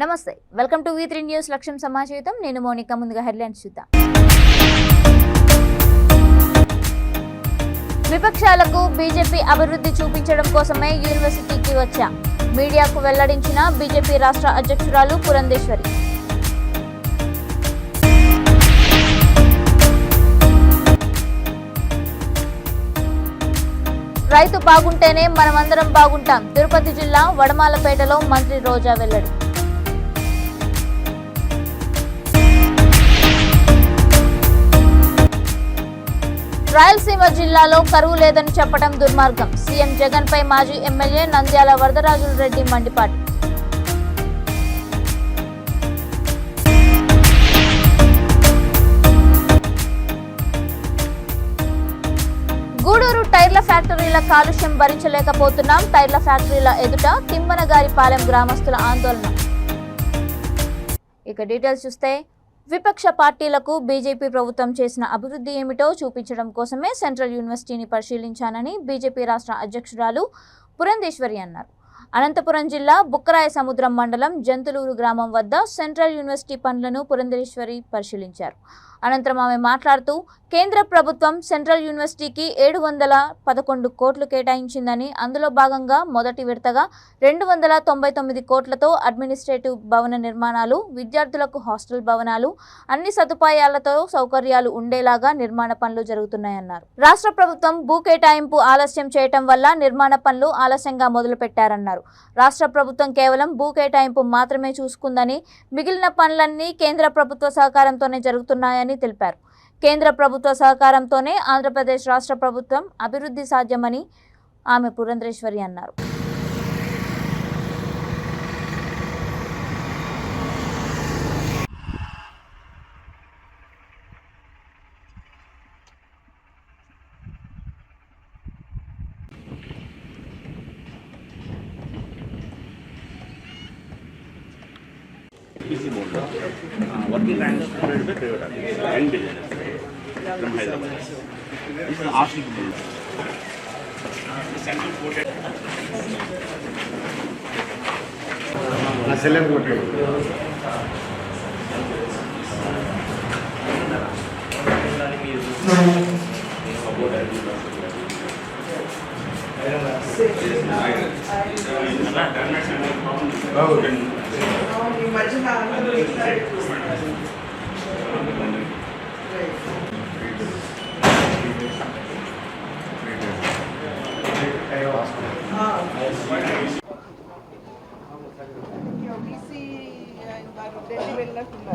నమస్తే welcome to V3 news లక్ష్యం సమాచారం నేను మోనికా ముందుగా హెడ్లైన్స్ చూద్దాం విపక్షాలకు బీజేపీ అభివృద్ధి చూపించడం కోసమే యూనివర్సిటీకి వచ్చా మీడియాకు వెల్లడించిన బీజేపీ రాష్ట్ర అధ్యక్షురాలు పురంధేశ్వరి రైతు బాగుంటేనే మనమందరం బాగుంటాం తిరుపతి జిల్లా వడమాలపేటలో మంత్రి రోజా వెల్లడి రాయలసీమ జిల్లాలో కరువు లేదని చెప్పడం దుర్మార్గం సీఎం జగన్ పై మాజీ ఎమ్మెల్యే నంద్యాల వరదరాజుల రెడ్డి మండిపాటు గూడూరు టైర్ల ఫ్యాక్టరీల కాలుష్యం భరించలేకపోతున్నాం టైర్ల ఫ్యాక్టరీల ఎదుట తిమ్మనగారిపాలెం గ్రామస్తుల ఆందోళన ఇక డీటెయిల్స్ చూస్తే విపక్ష పార్టీలకు బీజేపీ ప్రభుత్వం చేసిన అభివృద్ధి ఏమిటో చూపించడం కోసమే సెంట్రల్ యూనివర్సిటీని పరిశీలించానని బీజేపీ రాష్ట్ర అధ్యక్షురాలు పురంధేశ్వరి అన్నారు. అనంతపురం జిల్లా బుక్కరాయ సముద్రం మండలం జంతులూరు గ్రామం వద్ద సెంట్రల్ యూనివర్సిటీ పనులను పురంధేశ్వరి పరిశీలించారు. అనంతరం ఆమె మాట్లాడుతూ కేంద్ర ప్రభుత్వం సెంట్రల్ యూనివర్సిటీకి 711 కోట్లు కేటాయించిందని అందులో భాగంగా మొదటి విడతగా 299 కోట్లతో అడ్మినిస్ట్రేటివ్ భవన నిర్మాణాలు విద్యార్థులకు హాస్టల్ భవనాలు అన్ని సదుపాయాలతో సౌకర్యాలు ఉండేలాగా నిర్మాణ పనులు జరుగుతున్నాయన్నారు. రాష్ట్ర ప్రభుత్వం భూ కేటాయింపు ఆలస్యం చేయటం వల్ల నిర్మాణ పనులు ఆలస్యంగా మొదలుపెట్టారన్నారు. రాష్ట్ర ప్రభుత్వం కేవలం భూ కేటాయింపు మాత్రమే చూసుకుందని మిగిలిన పనులన్నీ కేంద్ర ప్రభుత్వ సహకారంతోనే జరుగుతున్నాయని తెలిపారు. కేంద్ర ప్రభుత్వ సహకారంతోనే ఆంధ్రప్రదేశ్ రాష్ట్ర ప్రభుత్వం అభివృద్ధి సాధ్యమని ఆమె పురంధేశ్వరి అన్నారు. PC board working rank provided by private young business from Hyderabad. This is asking board. Central quoted. Na select quoted.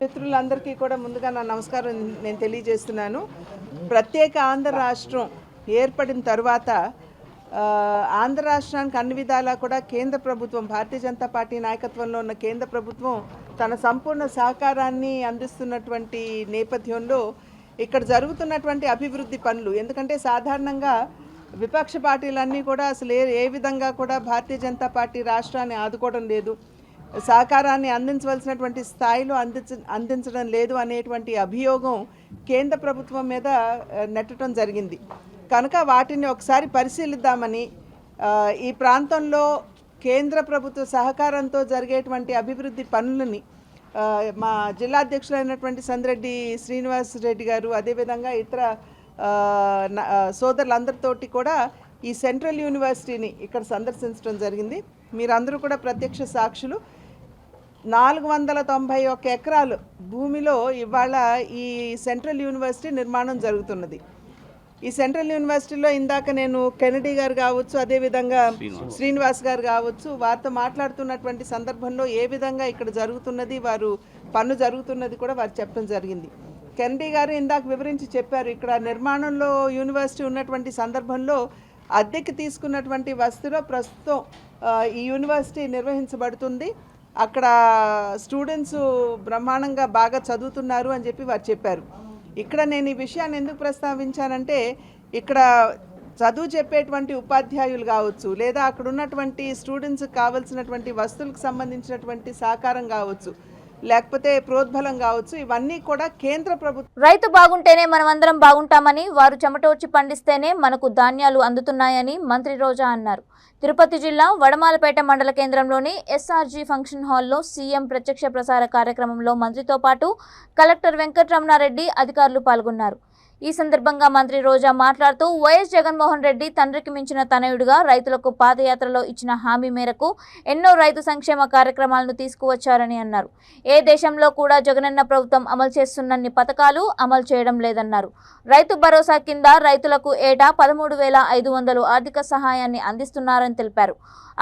మిత్రులందరికీ కూడా ముందుగా నా నమస్కారం నేను తెలియజేస్తున్నాను. ప్రత్యేక ఆంధ్ర రాష్ట్రం ఏర్పడిన తర్వాత ఆంధ్ర రాష్ట్రానికి అన్ని విధాలా కూడా కేంద్ర ప్రభుత్వం భారతీయ జనతా పార్టీ నాయకత్వంలో ఉన్న కేంద్ర ప్రభుత్వం తన సంపూర్ణ సహకారాన్ని అందిస్తున్నటువంటి నేపథ్యంలో ఇక్కడ జరుగుతున్నటువంటి అభివృద్ధి పనులు, ఎందుకంటే సాధారణంగా విపక్ష పార్టీలన్నీ కూడా అసలు ఏ విధంగా కూడా భారతీయ జనతా పార్టీ రాష్ట్రాన్ని ఆదుకోవడం లేదు, సహకారాన్ని అందించవలసినటువంటి స్థాయిలో అందించడం లేదు అనేటువంటి అభియోగం కేంద్ర ప్రభుత్వం మీద నెట్టడం జరిగింది. కనుక వాటిని ఒకసారి పరిశీలిద్దామని ఈ ప్రాంతంలో కేంద్ర ప్రభుత్వ సహకారంతో జరిగేటువంటి అభివృద్ధి పనులని మా జిల్లా అధ్యక్షులైనటువంటి సందిరెడ్డి శ్రీనివాస్ రెడ్డి గారు అదేవిధంగా ఇతర సోదరులందరితోటి కూడా ఈ సెంట్రల్ యూనివర్సిటీని ఇక్కడ సందర్శించడం జరిగింది. మీరందరూ కూడా ప్రత్యక్ష సాక్షులు. 491 ఎకరాలు భూమిలో ఇవాళ ఈ సెంట్రల్ యూనివర్సిటీ నిర్మాణం జరుగుతున్నది. ఈ సెంట్రల్ యూనివర్సిటీలో ఇందాక నేను కెనడీ గారు కావచ్చు, అదేవిధంగా శ్రీనివాస్ గారు కావచ్చు, వారితో మాట్లాడుతున్నటువంటి సందర్భంలో ఏ విధంగా ఇక్కడ జరుగుతున్నది, వారు పన్ను జరుగుతున్నది కూడా వారు చెప్పడం జరిగింది. కెనడీ గారు ఇందాక వివరించి చెప్పారు. ఇక్కడ నిర్మాణంలో యూనివర్సిటీ ఉన్నటువంటి సందర్భంలో అద్దెకి తీసుకున్నటువంటి వసతిలో ప్రస్తుతం ఈ యూనివర్సిటీ నిర్వహించబడుతుంది. అక్కడ స్టూడెంట్స్ బ్రహ్మాండంగా బాగా చదువుతున్నారు అని చెప్పి వారు చెప్పారు. ఇక్కడ నేను ఈ విషయాన్ని ఎందుకు ప్రస్తావించానంటే ఇక్కడ చదువు చెప్పేటువంటి ఉపాధ్యాయులు కావచ్చు, లేదా అక్కడ ఉన్నటువంటి స్టూడెంట్స్కి కావాల్సినటువంటి వస్తువులకు సంబంధించినటువంటి సహకారం కావచ్చు, లేకపోతే ప్రోద్బలం కావచ్చు, ఇవన్నీ కూడా కేంద్ర ప్రభుత్వం. రైతు బాగుంటేనే మనమందరం బాగుంటామని, వారు చెమటోడ్చి పండిస్తేనే మనకు ధాన్యాలు అందుతున్నాయని మంత్రి రోజా అన్నారు. తిరుపతి జిల్లా వడమాలపేట మండల కేంద్రంలోని ఎస్ఆర్జీ ఫంక్షన్ హాల్లో సీఎం ప్రత్యక్ష ప్రసార కార్యక్రమంలో మంత్రితో పాటు కలెక్టర్ వెంకటరమణారెడ్డి అధికారులు పాల్గొన్నారు. ఈ సందర్భంగా మంత్రి రోజా మాట్లాడుతూ వైఎస్ జగన్మోహన్ రెడ్డి తండ్రికి మించిన తనయుడిగా రైతులకు పాదయాత్రలో ఇచ్చిన హామీ మేరకు ఎన్నో రైతు సంక్షేమ కార్యక్రమాలను తీసుకువచ్చారని అన్నారు. ఏ దేశంలో కూడా జగనన్న ప్రభుత్వం అమలు చేస్తున్నన్ని పథకాలు అమలు చేయడం లేదన్నారు. రైతు భరోసా కింద రైతులకు ఏటా 13,500 ఆర్థిక సహాయాన్ని అందిస్తున్నారని తెలిపారు.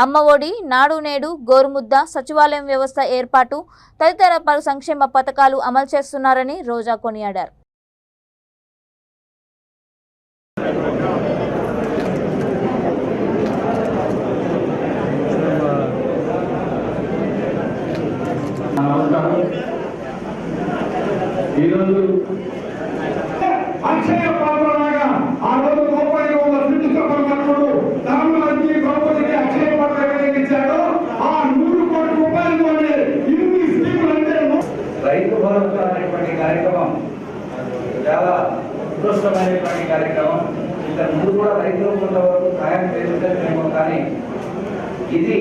అమ్మ ఒడి, నాడు నేడు, గోరుముద్ద, సచివాలయం వ్యవస్థ ఏర్పాటు తదితర పలు సంక్షేమ పథకాలు అమలు చేస్తున్నారని రోజా కొనియాడారు. ఈరోజు అక్షయ పాత్రలాగా ఆ రోజు రూపాయలు సృష్టించబడినప్పుడు రాములకి ద్రౌపదికి అక్షయ పాత్ర ఇచ్చాడు. ఆ 100 కోట్ల రూపాయలతోనే ఇన్ని స్కీములు అంటే రైతు భరోసా అనేటువంటి కార్యక్రమం చాలా ఉత్కృష్టమైనటువంటి కార్యక్రమం. ఇంతకు ముందు కూడా రైతులకు కొంతవరకు సహాయం చేసేమో, కానీ ఇది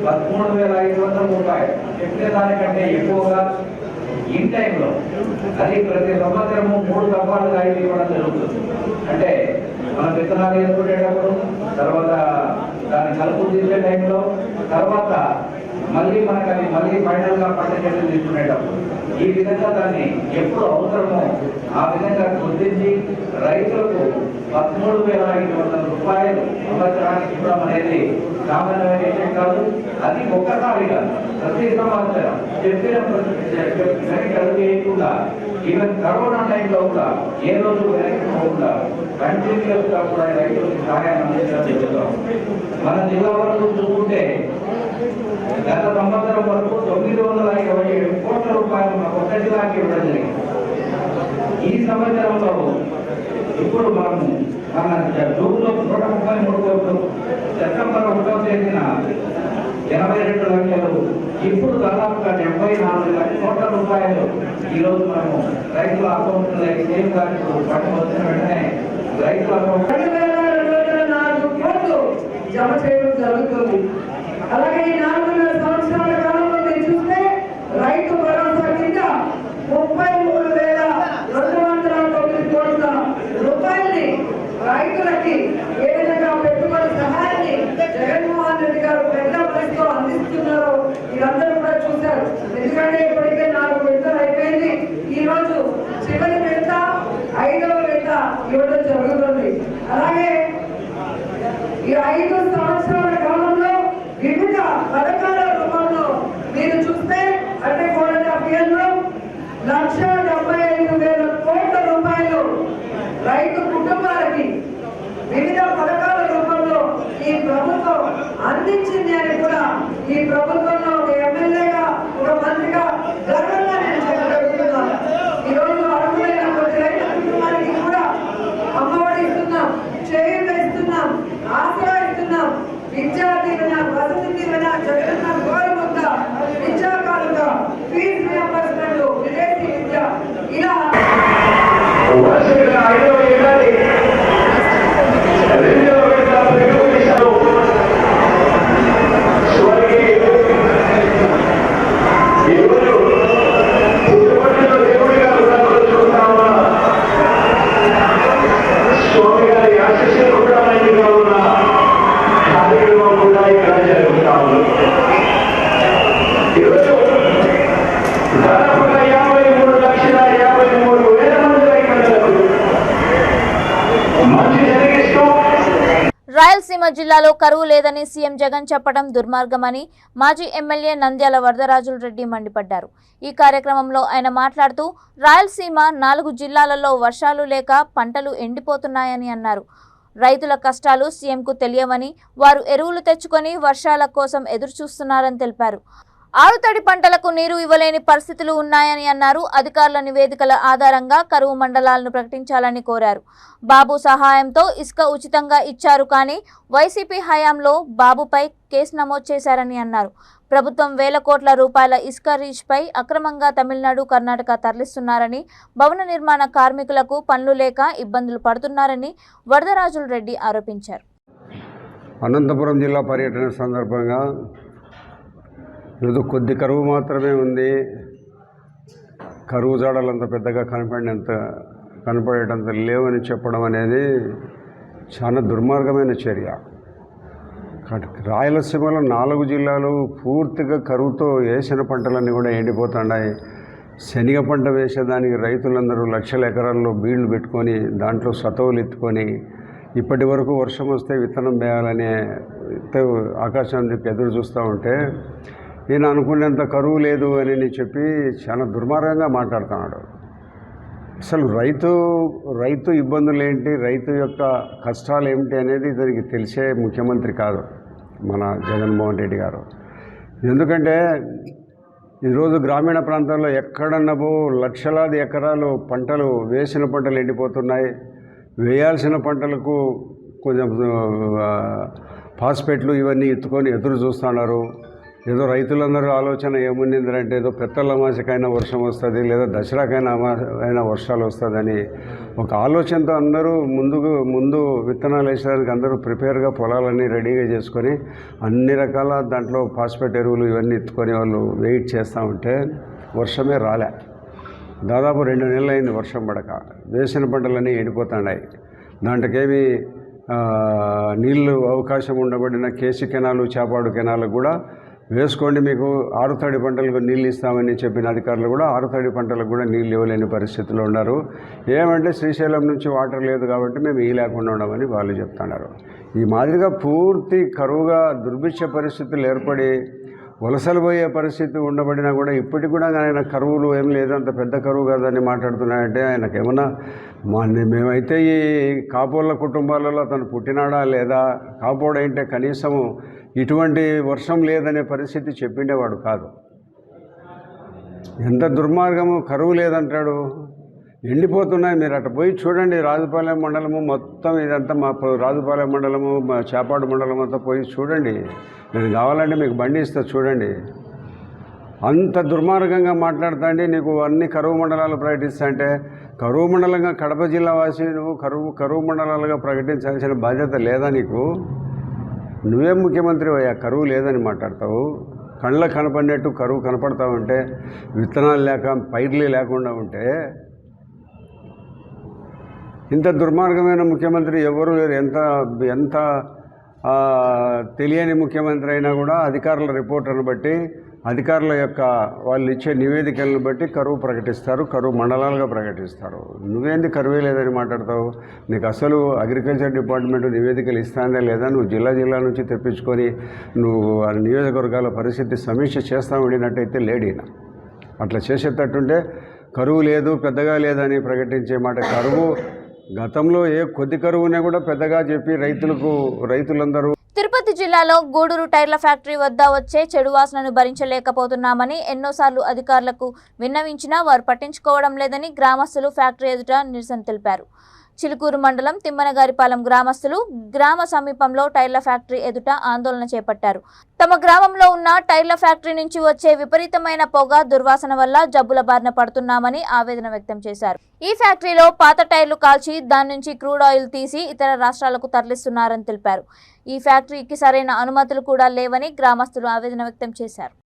13,500 రూపాయలు చెప్పిన దానికంటే ఎక్కువగా ఇన్ టైంలో, అది ప్రతి సంవత్సరము 3 దఫాలుగా ఇది ఇవ్వడం జరుగుతుంది. అంటే మనం విత్తనాలు వేసుకునేటప్పుడు, తర్వాత దాన్ని కలుపు తీసే టైంలో, తర్వాత మళ్ళీ మనకు అది మళ్ళీ ఫైనల్ గా పంట చెట్లు తీసుకునేటప్పుడు, ఈ విధంగా దాన్ని ఎప్పుడు అవసరమో ఆ విధంగా గుర్తించి రైతులకు 13,500 రూపాయలు సంవత్సరానికి ఇవ్వడం అనేది సామాన్యమైన విషయం కాదు. అది ఒక్కసారిగా ప్రతి సంవత్సరం చెప్పిన వెనక్కి వేయకుండా, ఈవెన్ కరోనా టైంలో కూడా ఏ రోజు వెనక్కి పోకుండా కంటిన్యూస్ గా కూడా రైతులకు సహాయం అందించడం జరుగుతాం. మన జిల్లా వరకు చూసుకుంటే గత సంవత్సరం వరకు 927 కోట్ల రూపాయలు మన కొత్త జిల్లాకి ఇవ్వడం జరిగింది. ఈ సంవత్సరంలో ఇప్పుడు మనం మన జూన్లో 133 కోట్లు, సెప్టెంబర్ 1వ తేదీన 82 లక్షలు, ఇప్పుడు దాదాపుగా 74 కోట్ల రూపాయలు ఈరోజు మనము రైతుల అకౌంట్లో సేమ్ గారి పట్టు వచ్చిన వెంటనే రైతుల అకౌంట్ 4 కోట్లు జమ చేయడం జరుగుతుంది. అలాగే ఈ 4 సంవత్సరాల కాలంలో మీరు చూస్తే రైతు భరోసా కింద 33,209 కోట్ల రూపాయల్ని రైతులకి ఏ విధంగా పెట్టుబడి సహాయాన్ని జగన్మోహన్ రెడ్డి గారు పెద్ద మనసుతో అందిస్తున్నారో మీరందరూ కూడా చూశారు. ఎందుకంటే ఇప్పటికే 4 విడతలు అయిపోయింది. ఈ రోజు చివరి విడత 5వ విడత ఇవ్వడం జరుగుతుంది. అలాగే ఈ 5 సంవత్సరాల కాలంలో వివిధ పథకాల రూపంలో మీరు చూస్తే అంటే 4.5 ఇయర్లో 1,75,000 కోట్ల రూపాయలు రైతు కుటుంబాలకి వివిధ పథకాల రూపంలో ఈ ప్రభుత్వం అందించింది అని కూడా ఈ ప్రభుత్వంలో ఒక ఎమ్మెల్యేగా, ఒక మంత్రిగా గర్వంగా నేను చెప్పగలుగుతున్నాను. ఈరోజు అర్హులైన ప్రతి రైతు కుటుంబానికి కూడా అమ్మఒడి ఇస్తున్నాం, చేయూత ఇస్తున్నాం, ఆసరా ఇస్తున్నాం, విద్యా దీవెన, వసతి దీవెన, జగనన్న గోరుముద్ద, విద్యా కానుక, ఫీజు రియంబర్స్మెంట్, విదేశీ విద్య, ఇలా రాయలసీమ జిల్లాలో కరువు లేదని సీఎం జగన్ చెప్పడం దుర్మార్గమని మాజీ ఎమ్మెల్యే నంద్యాల వరదరాజుల రెడ్డి మండిపడ్డారు. ఈ కార్యక్రమంలో ఆయన మాట్లాడుతూ రాయలసీమ 4 జిల్లాలలో వర్షాలు లేక పంటలు ఎండిపోతున్నాయని అన్నారు. రైతుల కష్టాలు సీఎంకు తెలియవని, వారు ఎరువులు తెచ్చుకొని వర్షాల కోసం ఎదురుచూస్తున్నారని తెలిపారు. ఆరుతడి పంటలకు నీరు ఇవ్వలేని పరిస్థితులు ఉన్నాయని అన్నారు. అధికారుల నివేదికల ఆధారంగా కరువు మండలాలను ప్రకటించాలని కోరారు. బాబు సహాయంతో ఇసుక ఉచితంగా ఇచ్చారు, కానీ వైసీపీ హయాంలో బాబుపై కేసు నమోదు చేశారని అన్నారు. ప్రభుత్వం వేల కోట్ల రూపాయల ఇసుక రీచ్పై అక్రమంగా తమిళనాడు, కర్ణాటక తరలిస్తున్నారని, భవన నిర్మాణ కార్మికులకు పనులు లేక ఇబ్బందులు పడుతున్నారని వరదరాజుల రెడ్డి ఆరోపించారు. అనంతపురం జిల్లా పర్యటన సందర్భంగా ఏదో కొద్ది కరువు మాత్రమే ఉంది, కరువు జాడలంత పెద్దగా కనపడేటంత లేవని చెప్పడం అనేది చాలా దుర్మార్గమైన చర్య. రాయలసీమలో 4 జిల్లాలు పూర్తిగా కరువుతో వేసిన పంటలన్నీ కూడా ఎండిపోతున్నాయి. శనగ పంట వేసేదానికి రైతులందరూ లక్షల ఎకరాల్లో బీళ్లు పెట్టుకొని దాంట్లో సతవులు ఎత్తుకొని ఇప్పటి వరకు వర్షం వస్తే విత్తనం వేయాలనే ఆకాశానికి ఎదురు చూస్తూ ఉంటే ఈయన అనుకునేంత కరువు లేదు అని చెప్పి చాలా దుర్మార్గంగా మాట్లాడుతున్నాడు. అసలు రైతు ఇబ్బందులు ఏంటి, రైతు యొక్క కష్టాలు ఏమిటి అనేది ఇతనికి తెలిసే ముఖ్యమంత్రి కాదు మన జగన్మోహన్ రెడ్డి గారు. ఎందుకంటే ఈరోజు గ్రామీణ ప్రాంతాల్లో ఎక్కడన్నబో లక్షలాది ఎకరాలు పంటలు వేసిన పంటలు ఎండిపోతున్నాయి. వేయాల్సిన పంటలకు కొంచెం ఫాస్ఫేట్లు ఇవన్నీ ఎత్తుకొని ఎదురు చూస్తున్నారు. ఏదో రైతులందరూ ఆలోచన ఏముండిందంటే ఏదో పెత్తల అమాసకైనా వర్షం వస్తుంది, లేదా దసరాకైనా అయినా వర్షాలు వస్తుందని ఒక ఆలోచనతో అందరూ ముందు విత్తనాలు వేసేదానికి అందరూ ప్రిపేర్గా పొలాలన్నీ రెడీగా చేసుకొని అన్ని రకాల దాంట్లో ఫాస్ఫేట్ ఎరువులు ఇవన్నీ ఎత్తుకొని వాళ్ళు వెయిట్ చేస్తూ ఉంటే వర్షమే రాలే. దాదాపు 2 నెలలు అయింది వర్షం పడక. వేసిన పంటలన్నీ ఎండిపోతున్నాయి. దాంట్లోకేమి నీళ్ళు అవకాశం ఉండబడిన కేసీ కెనాలు, చేపాడు కెనాలు కూడా వేసుకోండి, మీకు ఆరుతడి పంటలకు నీళ్ళు ఇస్తామని చెప్పిన అధికారులు కూడా ఆరుతడి పంటలకు కూడా నీళ్ళు ఇవ్వలేని పరిస్థితిలో ఉన్నారు. ఏమంటే శ్రీశైలం నుంచి వాటర్ లేదు కాబట్టి మేము ఈ లేకుండా ఉండమని వాళ్ళు చెప్తున్నారు. ఈ మాదిరిగా పూర్తి కరువుగా దుర్భిక్ష పరిస్థితులు ఏర్పడి వలసలు పోయే పరిస్థితి ఉండబడినా కూడా ఇప్పటికి కూడా ఆయన కరువులు ఏం లేదు, అంత పెద్ద కరువు కాదని మాట్లాడుతున్నాడంటే ఆయనకేమన్నా మేమైతే ఈ కాపోళ్ళ కుటుంబాలలో తను పుట్టినాడా లేదా, కాపోడంటే కనీసము ఇటువంటి వర్షం లేదనే పరిస్థితి చెప్పిండేవాడు కాదు. ఎంత దుర్మార్గము, కరువు లేదంటాడు. ఎండిపోతున్నాయి. మీరు అటు పోయి చూడండి, రాజుపాలెం మండలము మొత్తం ఇదంతా మా రాజుపాలెం మండలము, మా చేపాడు మండలం అంతా పోయి చూడండి. నేను కావాలంటే మీకు బండి ఇస్తా చూడండి. అంత దుర్మార్గంగా మాట్లాడుతాండి. నీకు అన్ని కరువు మండలాలు ప్రకటిస్తా అంటే కరువు మండలంగా కడప జిల్లా వాసి నువ్వు కరువు మండలాలుగా ప్రకటించాల్సిన బాధ్యత లేదా నీకు? నువ్వేం ముఖ్యమంత్రి అయ్యా కరువు లేదని మాట్లాడతావు? కళ్ళకు కనపడినట్టు కరువు కనపడతా ఉంటే, విత్తనాలు లేక పైర్లే లేకుండా ఉంటే ఇంత దుర్మార్గమైన ముఖ్యమంత్రి ఎవరు లేరు. ఎంత తెలియని ముఖ్యమంత్రి అయినా కూడా అధికారుల రిపోర్ట్లను బట్టి, అధికారుల యొక్క వాళ్ళు ఇచ్చే నివేదికలను బట్టి కరువు ప్రకటిస్తారు, కరువు మండలాలుగా ప్రకటిస్తారు. నువ్వేంది కరువే లేదని మాట్లాడతావు? నీకు అసలు అగ్రికల్చర్ డిపార్ట్మెంట్ నివేదికలు ఇస్తానే లేదా? నువ్వు జిల్లా నుంచి తెప్పించుకొని నువ్వు ఆ నియోజకవర్గాల పరిస్థితి సమీక్ష చేస్తూ ఉండినట్టయితే లేడీన. అట్లా చేసేటట్టుంటే కరువు లేదు, పెద్దగా లేదని ప్రకటించే మాట. కరువు గతంలో కొద్ది కరువునే కూడా పెద్దగా చెప్పి రైతులందరూ. తిరుపతి జిల్లాలో గూడూరు టైర్ల ఫ్యాక్టరీ వద్ద వచ్చే చెడు వాసనను భరించలేకపోతున్నామని ఎన్నోసార్లు అధికారులకు విన్నవించినా వారు పట్టించుకోవడం లేదని గ్రామస్తులు ఫ్యాక్టరీ ఎదుట నిరసన తెలిపారు. చిలుకూరు మండలం తిమ్మనగారిపాలెం గ్రామస్తులు గ్రామ సమీపంలో టైర్ల ఫ్యాక్టరీ ఎదుట ఆందోళన చేపట్టారు. తమ గ్రామంలో ఉన్న టైర్ల ఫ్యాక్టరీ నుంచి వచ్చే విపరీతమైన పొగ, దుర్వాసన వల్ల జబ్బుల బారిన పడుతున్నామని ఆవేదన వ్యక్తం చేశారు. ఈ ఫ్యాక్టరీలో పాత టైర్లు కాల్చి దాని నుంచి క్రూడ్ ఆయిల్ తీసి ఇతర రాష్ట్రాలకు తరలిస్తున్నారని తెలిపారు. ఈ ఫ్యాక్టరీకి సరైన అనుమతులు కూడా లేవని గ్రామస్తులు ఆవేదన వ్యక్తం చేశారు.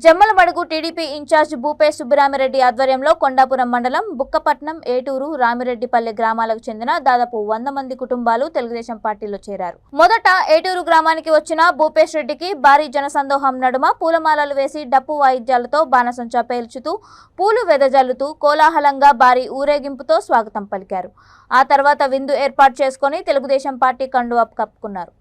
జమ్మలమడుగు టీడీపీ ఇన్ఛార్జ్ భూపే సుబ్బరామిరెడ్డి ఆధ్వర్యంలో కొండాపురం మండలం బుక్కపట్నం, ఏటూరు, రామిరెడ్డిపల్లె గ్రామాలకు చెందిన దాదాపు 100 మంది కుటుంబాలు తెలుగుదేశం పార్టీలో చేరారు. మొదట ఏటూరు గ్రామానికి వచ్చిన భూపేష్ రెడ్డికి భారీ జనసందోహం నడుమ పూలమాలలు వేసి డప్పు వాయిద్యాలతో బాణసంచా పేల్చుతూ పూలు వెదజల్లుతూ కోలాహలంగా భారీ ఊరేగింపుతో స్వాగతం పలికారు. ఆ తర్వాత విందు ఏర్పాటు చేసుకుని తెలుగుదేశం పార్టీ కండువా కప్పుకున్నారు.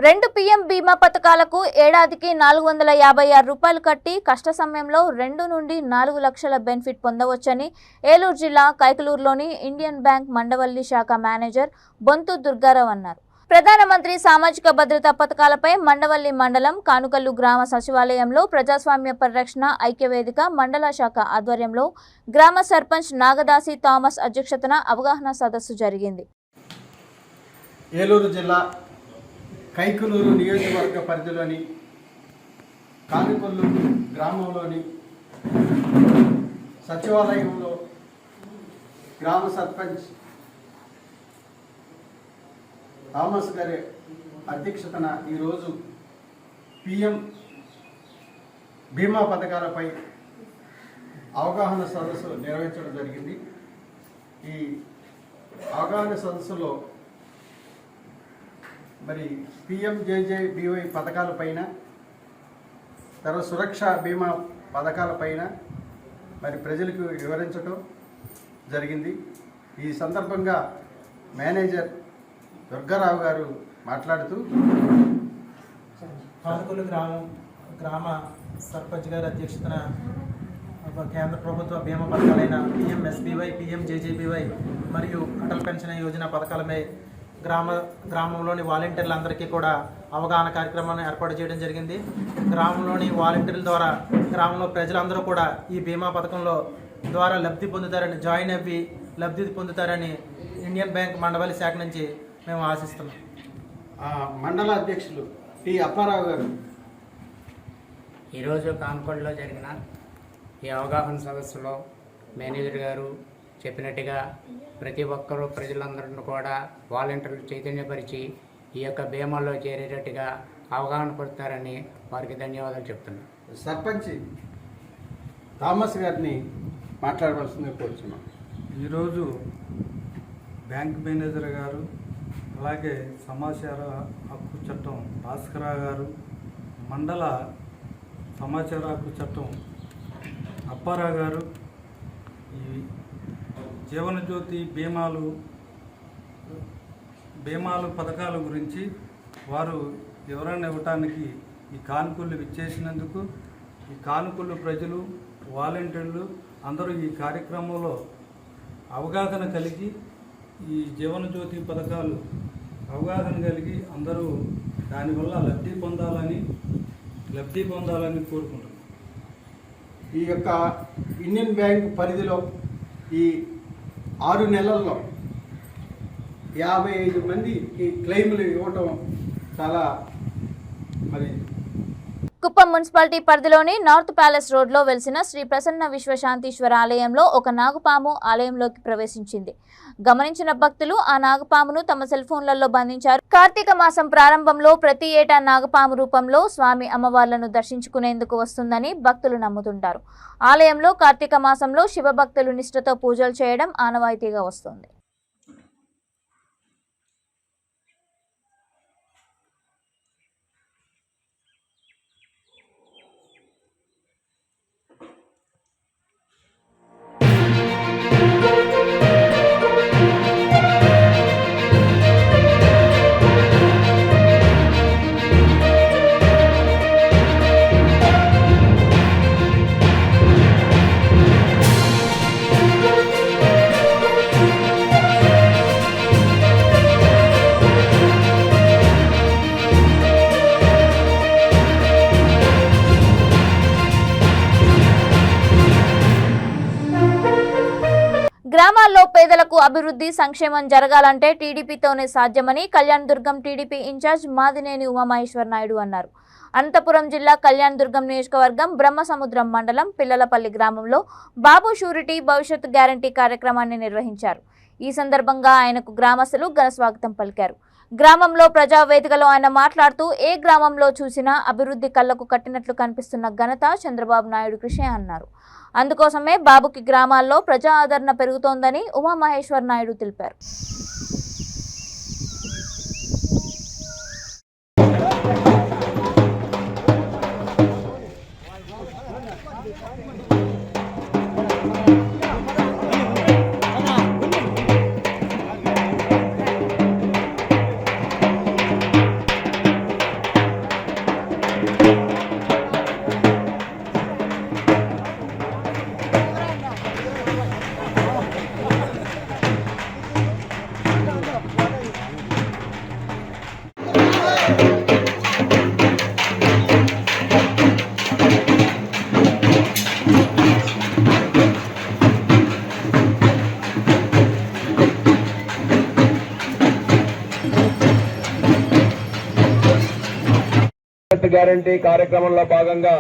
రెండు పీఎం బీమా పథకాలకు ఏడాదికి 456 రూపాయలు కట్టి కష్ట సమయంలో 2 నుండి 4 లక్షల బెనిఫిట్ పొందవచ్చని ఏలూరు జిల్లా కైకలూరులోని ఇండియన్ బ్యాంక్ మండవల్లి శాఖ మేనేజర్ బొంతు దుర్గారావు అన్నారు. ప్రధానమంత్రి సామాజిక భద్రతా పథకాలపై మండవల్లి మండలం కానుకల్లు గ్రామ సచివాలయంలో ప్రజాస్వామ్య పరిరక్షణ ఐక్యవేదిక మండల శాఖ ఆధ్వర్యంలో గ్రామ సర్పంచ్ నాగదాసి థామస్ అధ్యక్షతన అవగాహన సదస్సు జరిగింది. ఏలూరు జిల్లా కైకలూరు నియోజకవర్గ పరిధిలోని కానుకొల్లు గ్రామంలోని సచివాలయంలో గ్రామ సర్పంచ్ థామస్ గారి అధ్యక్షతన ఈరోజు పిఎం బీమా పథకాలపై అవగాహన సదస్సు నిర్వహించడం జరిగింది. ఈ అవగాహన సదస్సులో మరి పిఎంజేజేబీవై పథకాలపైన, తర్వాత సురక్ష బీమా పథకాలపైన మరి ప్రజలకు వివరించడం జరిగింది. ఈ సందర్భంగా మేనేజర్ దుర్గారావు గారు మాట్లాడుతూ కానుకొల్లు గ్రామ సర్పంచ్ గారి అధ్యక్షతన కేంద్ర ప్రభుత్వ బీమా పథకాలైన పిఎంఎస్బీవై, పిఎంజేజేబీవై మరియు అటల్ పెన్షన్ యోజన పథకాలపై గ్రామంలోని వాలంటీర్లందరికీ కూడా అవగాహన కార్యక్రమాన్ని ఏర్పాటు చేయడం జరిగింది. గ్రామంలోని వాలంటీర్ల ద్వారా గ్రామంలో ప్రజలందరూ కూడా ఈ బీమా పథకంలో ద్వారా లబ్ధి పొందుతారని, జాయిన్ అవ్వి లబ్ధి పొందుతారని ఇండియన్ బ్యాంక్ మండవల్లి శాఖ నుంచి మేము ఆశిస్తున్నాం. మండల అధ్యక్షులు టి అప్పారావు గారు ఈరోజు కాన్కొండలో జరిగిన ఈ అవగాహన సదస్సులో మేనేజర్ గారు చెప్పినట్టుగా ప్రతి ఒక్కరూ ప్రజలందరినీ కూడా వాలంటీర్లు చైతన్యపరిచి ఈ యొక్క బీమాలో చేరేటట్టుగా అవగాహన పడతారని వారికి ధన్యవాదాలు చెప్తున్నాను. సర్పంచ్ థామస్ గారిని మాట్లాడవలసింది కోరుచున్నాం. ఈరోజు బ్యాంక్ మేనేజర్ గారు, అలాగే సమాచార హక్కు చట్టం భాస్కరరావు గారు, మండల సమాచార హక్కు చట్టం అప్పారావు గారు ఈ జీవనజ్యోతి బీమాలు పథకాల గురించి వారు వివరణ ఇవ్వటానికి ఈ కానుకలు విచ్చేసినందుకు ఈ కానుకలు ప్రజలు, వాలంటీర్లు అందరూ ఈ కార్యక్రమంలో అవగాహన కలిగి ఈ జీవనజ్యోతి పథకాలు అవగాహన కలిగి అందరూ దానివల్ల లబ్ధి పొందాలని కోరుకుంటున్నాం. ఈ యొక్క ఇండియన్ బ్యాంక్ పరిధిలో ఈ 6 నెలల్లో 55 మందికి క్లెయిమ్లు ఇవ్వటం చాలా మరి. కుప్పం మున్సిపాలిటీ పరిధిలోని నార్త్ ప్యాలెస్ రోడ్లో వెలిసిన శ్రీ ప్రసన్న విశ్వశాంతీశ్వర ఆలయంలో ఒక నాగుపాము ఆలయంలోకి ప్రవేశించింది. గమనించిన భక్తులు ఆ నాగపామును తమ సెల్ ఫోన్లలో బంధించారు. కార్తీక మాసం ప్రారంభంలో ప్రతి ఏటా నాగపాము రూపంలో స్వామి అమ్మవార్లను దర్శించుకునేందుకు వస్తుందని భక్తులు నమ్ముతుంటారు. ఆలయంలో కార్తీక మాసంలో శివభక్తులు నిష్ఠతో పూజలు చేయడం ఆనవాయితీగా వస్తుంది. గ్రామాల్లో పేదలకు అభివృద్ధి, సంక్షేమం జరగాలంటే టీడీపీతోనే సాధ్యమని కళ్యాణదుర్గం టీడీపీ ఇన్ఛార్జ్ మాదినేని ఉమామహేశ్వర నాయుడు అన్నారు. అనంతపురం జిల్లా కళ్యాణదుర్గం నియోజకవర్గం బ్రహ్మసముద్రం మండలం పిల్లలపల్లి గ్రామంలో బాబు షూరిటీ భవిష్యత్ గ్యారంటీ కార్యక్రమాన్ని నిర్వహించారు. ఈ సందర్భంగా ఆయనకు గ్రామస్తులు ఘన స్వాగతం పలికారు. గ్రామంలో ప్రజావేదికలో ఆయన మాట్లాడుతూ ఏ గ్రామంలో చూసినా అభివృద్ధి కళ్లకు కట్టినట్లు కనిపిస్తున్న ఘనత చంద్రబాబు నాయుడు కృషి అన్నారు. అందుకోసమే బాబుకి గ్రామాల్లో ప్రజా ఆదరణ పెరుగుతోందని ఉమామహేశ్వర నాయుడు తెలిపారు. గ్యారంటీ కార్యక్రమంలో భాగంగా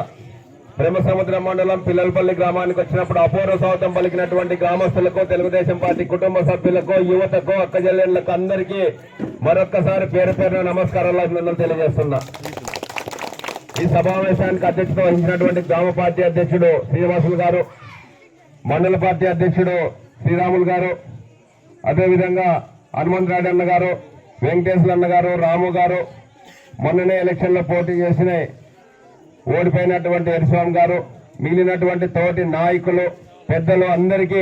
బ్రహ్మసముద్రం మండలం పిల్లలపల్లి గ్రామానికి వచ్చినప్పుడు అపూర్వ స్వాగతం పలికినటువంటి గ్రామస్తులకు, తెలుగుదేశం పార్టీ కుటుంబ సభ్యులకు, యువతకు, అక్కజెల్లెళ్లకు అందరికీ మరొక్కసారి పేరు పేరున నమస్కారాలు అభినందనలు తెలియజేస్తున్నా. ఈ సమావేశానికి అధ్యక్షత వహించినటువంటి గ్రామ పార్టీ అధ్యక్షుడు శ్రీనివాసులు గారు, మండల పార్టీ అధ్యక్షుడు శ్రీరాములు గారు, అదేవిధంగా హనుమంతరాడు అన్న గారు, వెంకటేశ్వర అన్న గారు, రాము గారు, మొన్ననే ఎలక్షన్లో పోటీ చేసిన ఓడిపోయినటువంటి హరిస్వామి గారు, మిగిలినటువంటి తోటి నాయకులు, పెద్దలు అందరికీ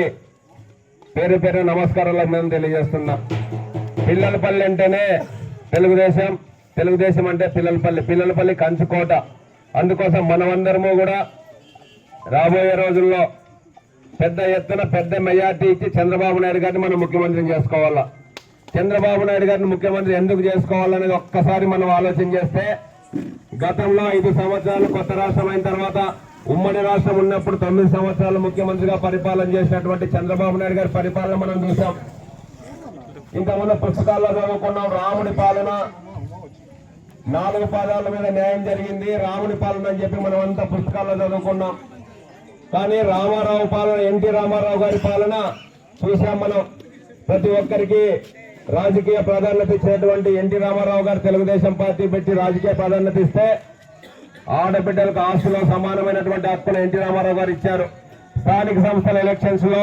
పేరు పేరు నమస్కారాలు మేము తెలియజేస్తున్నా. పిల్లలపల్లి అంటేనే తెలుగుదేశం అంటే పిల్లలపల్లి కంచుకోట. అందుకోసం మనమందరము కూడా రాబోయే రోజుల్లో పెద్ద ఎత్తున పెద్ద మెజార్టీ ఇచ్చి చంద్రబాబు నాయుడు గారిని మనం ముఖ్యమంత్రిని చేసుకోవాలా. చంద్రబాబు నాయుడు గారిని ముఖ్యమంత్రి ఎందుకు చేసుకోవాలనేది ఒక్కసారి మనం ఆలోచన చేస్తే, గతంలో 5 సంవత్సరాలు కొత్త రాష్ట్రం అయిన తర్వాత ఉమ్మడి రాష్ట్రం ఉన్నప్పుడు 9 సంవత్సరాలు ముఖ్యమంత్రిగా పరిపాలన చేసినటువంటి చంద్రబాబు నాయుడు గారి పరిపాలన మనం చూసాం. ఇంకా మన పుస్తకాల్లో చదువుకున్నాం, రాముడి పాలన 4 పాదాల మీద న్యాయం జరిగింది, రాముడి పాలన అని చెప్పి మనం అంతా పుస్తకాల్లో చదువుకున్నాం. కానీ రామారావు పాలన, ఎన్టీ రామారావు గారి పాలన చూసాం మనం. ప్రతి ఒక్కరికి రాజకీయ ప్రాధాన్యత ఇచ్చినటువంటి ఎన్టీ రామారావు గారు తెలుగుదేశం పార్టీ పెట్టి రాజకీయ ప్రాధాన్యత ఇస్తే ఆడబిడ్డలకు ఆస్తులో సమానమైనటువంటి హక్కును ఎన్టీ రామారావు గారు ఇచ్చారు. స్థానిక సంస్థల ఎలక్షన్స్ లో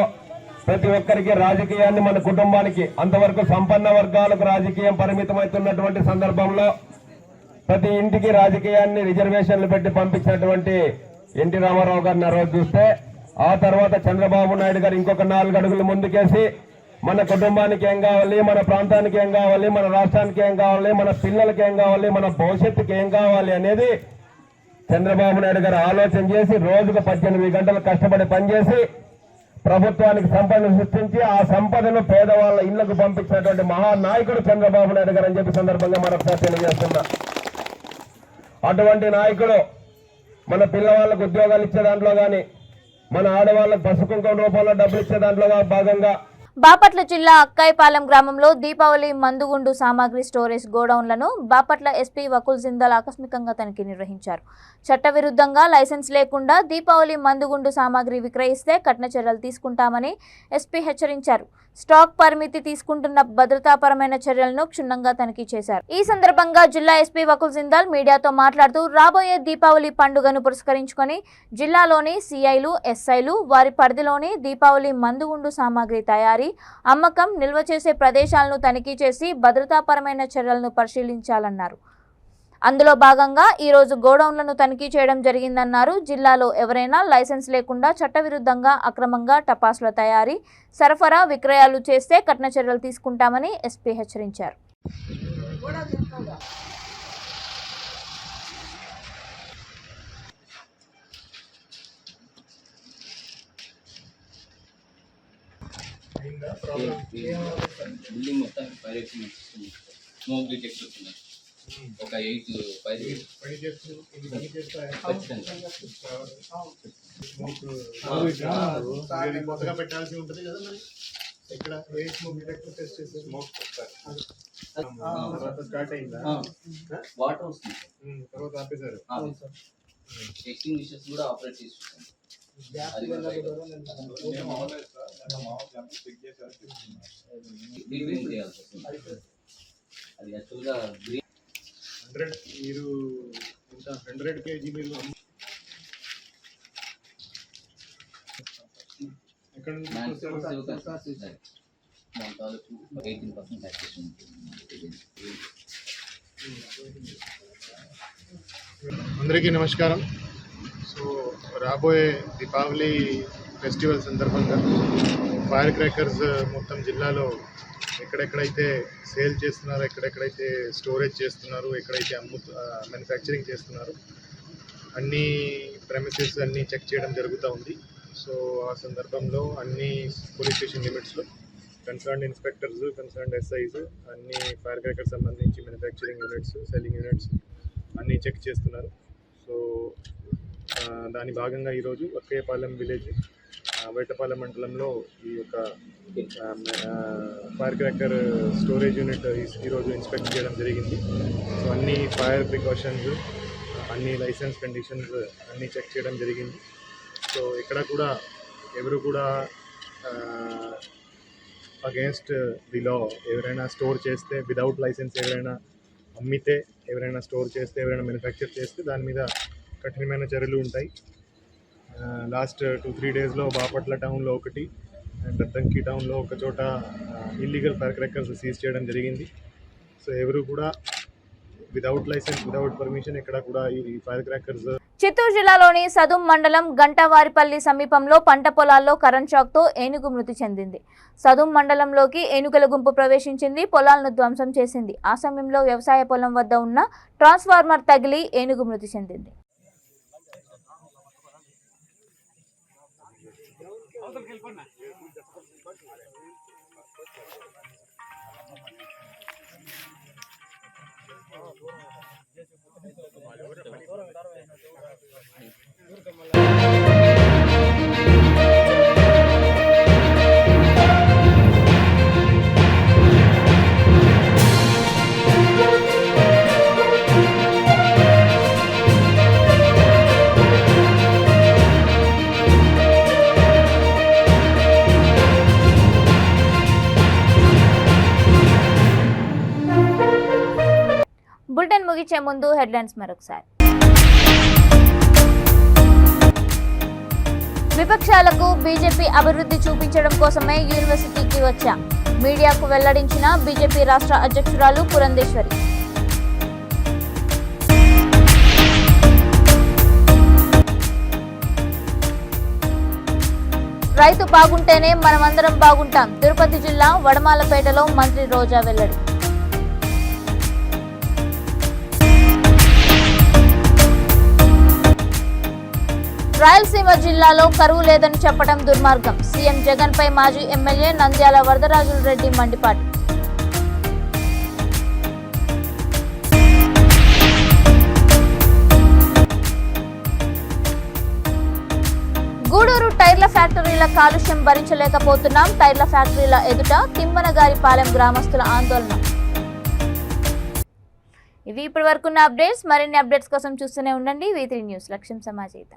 ప్రతి ఒక్కరికి రాజకీయాన్ని, మన కుటుంబానికి, అంతవరకు సంపన్న వర్గాలకు రాజకీయం పరిమితమవుతున్నటువంటి సందర్భంలో ప్రతి ఇంటికి రాజకీయాన్ని రిజర్వేషన్లు పెట్టి పంపించినటువంటి ఎన్టీ రామారావు గారిని ఆ రోజు చూస్తే, ఆ తర్వాత చంద్రబాబు నాయుడు గారు ఇంకొక 4 అడుగులు ముందుకేసి మన కుటుంబానికి ఏం కావాలి, మన ప్రాంతానికి ఏం కావాలి, మన రాష్ట్రానికి ఏం కావాలి, మన పిల్లలకి ఏం కావాలి, మన భవిష్యత్తుకి ఏం కావాలి అనేది చంద్రబాబు నాయుడు గారు ఆలోచన చేసి రోజుకు 18 గంటలు కష్టపడి పనిచేసి ప్రభుత్వానికి సంపదను సృష్టించి ఆ సంపదను పేదవాళ్ళ ఇళ్లకు పంపించినటువంటి మహానాయకుడు చంద్రబాబు నాయుడు గారు అని చెప్పి సందర్భంగా మరొకసారి తెలియజేస్తున్నా. అటువంటి నాయకుడు మన పిల్లవాళ్ళకు ఉద్యోగాలు ఇచ్చే దాంట్లో కానీ, మన ఆడవాళ్ళకు పసుపు కుంకుమ రూపంలో డబ్బులు ఇచ్చే దాంట్లో భాగంగా బాపట్ల జిల్లా అక్కాయిపాలెం గ్రామంలో దీపావళి మందుగుండు సామాగ్రి స్టోరేజ్ గోడౌన్లను బాపట్ల ఎస్పీ వకుల్ జిందాల్ ఆకస్మికంగా తనిఖీ నిర్వహించారు. చట్టవిరుద్ధంగా లైసెన్స్ లేకుండా దీపావళి మందుగుండు సామాగ్రి విక్రయిస్తే కఠిన చర్యలు తీసుకుంటామని ఎస్పీ హెచ్చరించారు. స్టాక్ పరిమితి తీసుకుంటున్న భద్రతాపరమైన చర్యలను క్షుణ్ణంగా తనిఖీ చేశారు. ఈ సందర్భంగా జిల్లా ఎస్పీ వకుల్ జిందాల్ మీడియాతో మాట్లాడుతూ, రాబోయే దీపావళి పండుగను పురస్కరించుకొని జిల్లాలోని సిఐలు, ఎస్ఐలు వారి పరిధిలోని దీపావళి మందుగుండు సామాగ్రి తయారీ, అమ్మకం, నిల్వ చేసే ప్రదేశాలను తనిఖీ చేసి భద్రతాపరమైన చర్యలను పరిశీలించాలన్నారు. అందులో భాగంగా ఈరోజు గోడౌన్లను తనిఖీ చేయడం జరిగిందన్నారు. జిల్లాలో ఎవరైనా లైసెన్స్ లేకుండా చట్టవిరుద్ధంగా అక్రమంగా టపాసుల తయారీ, సరఫరా, విక్రయాలు చేస్తే కఠిన చర్యలు తీసుకుంటామని ఎస్పీ హెచ్చరించారు. బిల్డింగ్ మొత్తం స్మోక్ డిటెక్టర్స్ ఉన్నాయి. ఒక 8 కొత్తగా పెట్టాల్సి ఉంటుంది కదా మరి. ఇక్కడ 8 స్మోక్ డిటెక్టర్ టెస్ట్ చేసి స్టార్ట్ అయిందా? వాటర్ వస్తుంది, తర్వాత ఆపేశారు. ఎక్స్టింగ్విషర్స్ కూడా ఆపరేట్ చేసి చూసాను. అది యాక్చువల్గా 100 మీరు 100 kg మీరు ఎక్కడ దాని తాలూకు 18% ట్యాక్స్ ఉంటుంది. అందరికీ నమస్కారం. సో సో రాబోయే దీపావళి ఫెస్టివల్ సందర్భంగా ఫైర్ క్రాకర్స్ మొత్తం జిల్లాలో ఎక్కడెక్కడైతే సేల్ చేస్తున్నారో, ఎక్కడెక్కడైతే స్టోరేజ్ చేస్తున్నారో, ఎక్కడైతే మ్యానుఫ్యాక్చరింగ్ చేస్తున్నారో అన్ని ప్రెమిసెస్ అన్నీ చెక్ చేయడం జరుగుతూ ఉంది. సో ఆ సందర్భంలో అన్ని పోలీస్ స్టేషన్ లిమిట్స్లో కన్సర్న్డ్ ఇన్స్పెక్టర్స్, కన్సర్న్డ్ ఎస్ఐస్ అన్ని ఫైర్ క్రాకర్ సంబంధించి మ్యానుఫ్యాక్చరింగ్ యూనిట్స్, సెల్లింగ్ యూనిట్స్ అన్నీ చెక్ చేస్తున్నారు. సో దాని భాగంగా ఈరోజు వక్కేపాలెం విలేజ్, వేటపాలెం మండలంలో ఈ యొక్క ఫైర్ క్రాకర్ స్టోరేజ్ యూనిట్ ఈరోజు ఇన్స్పెక్ట్ చేయడం జరిగింది. సో అన్ని ఫైర్ ప్రికాషన్స్, అన్ని లైసెన్స్ కండిషన్స్ అన్నీ చెక్ చేయడం జరిగింది. సో ఇక్కడ కూడా ఎవరు కూడా అగేన్స్ట్ ది లా ఎవరైనా స్టోర్ చేస్తే విదౌట్ లైసెన్స్, ఎవరైనా అమ్మితే, ఎవరైనా స్టోర్ చేస్తే, ఎవరైనా మ్యానుఫ్యాక్చర్ చేస్తే దాని మీద కఠినమైన చర్యలు ఉంటాయి. లాస్ట్ 2-3 డేస్లో బాపట్ల టౌన్లో ఒకటి అండ్ అద్దంకి టౌన్లో ఒక చోట ఇల్లీగల్ ఫైర్ క్రాకర్స్ సీజ్ చేయడం జరిగింది. సో ఎవరు కూడా విదౌట్ లైసెన్స్, విదౌట్ పర్మిషన్ ఎక్కడ కూడా ఈ ఫైర్ క్రాకర్స్. చిత్తూరు జిల్లాలోని సదుం మండలం గంటవారిపల్లి సమీపంలో పంట పొలాల్లో కరెంట్ షాక్తో ఏనుగు మృతి చెందింది. సదుం మండలంలోకి ఏనుగుల గుంపు ప్రవేశించింది, పొలాలను ధ్వంసం చేసింది. ఆ సమయంలో వ్యవసాయ పొలం వద్ద ఉన్న ట్రాన్స్ఫార్మర్ తగిలి ఏనుగు మృతి చెందింది. బులెటిన్ ముగించే ముందు హెడ్లైన్స్ మరొకసారి. విపక్షాలకు బీజేపీ అభివృద్ధి చూపించడం కోసమే యూనివర్సిటీకి వచ్చా, మీడియాకు వెల్లడించిన బీజేపీ రాష్ట్ర అధ్యక్షురాలు పురంధేశ్వరి. రైతు బాగుంటేనే మనమందరం బాగుంటాం, తిరుపతి జిల్లా వడమాలపేటలో మంత్రి రోజా వెల్లడి. రాయలసీమ జిల్లాలో కరువు లేదని చెప్పడం దుర్మార్గం, సీఎం జగన్ పై మాజీ ఎమ్మెల్యే నంద్యాల వరదరాజుల రెడ్డి మండిపాటు. గూడూరు టైర్ల ఫ్యాక్టరీల కాలుష్యం భరించలేకపోతున్నాం, టైర్ల ఫ్యాక్టరీల ఎదుట తిమ్మనగారిపాలెం గ్రామస్తుల ఆందోళన. ఇవి ఇప్పటి వరకున్న అప్డేట్స్. మరిన్ని అప్డేట్స్ కోసం చూస్తూనే ఉండండి V3 న్యూస్. లక్ష్యం సమాజేత.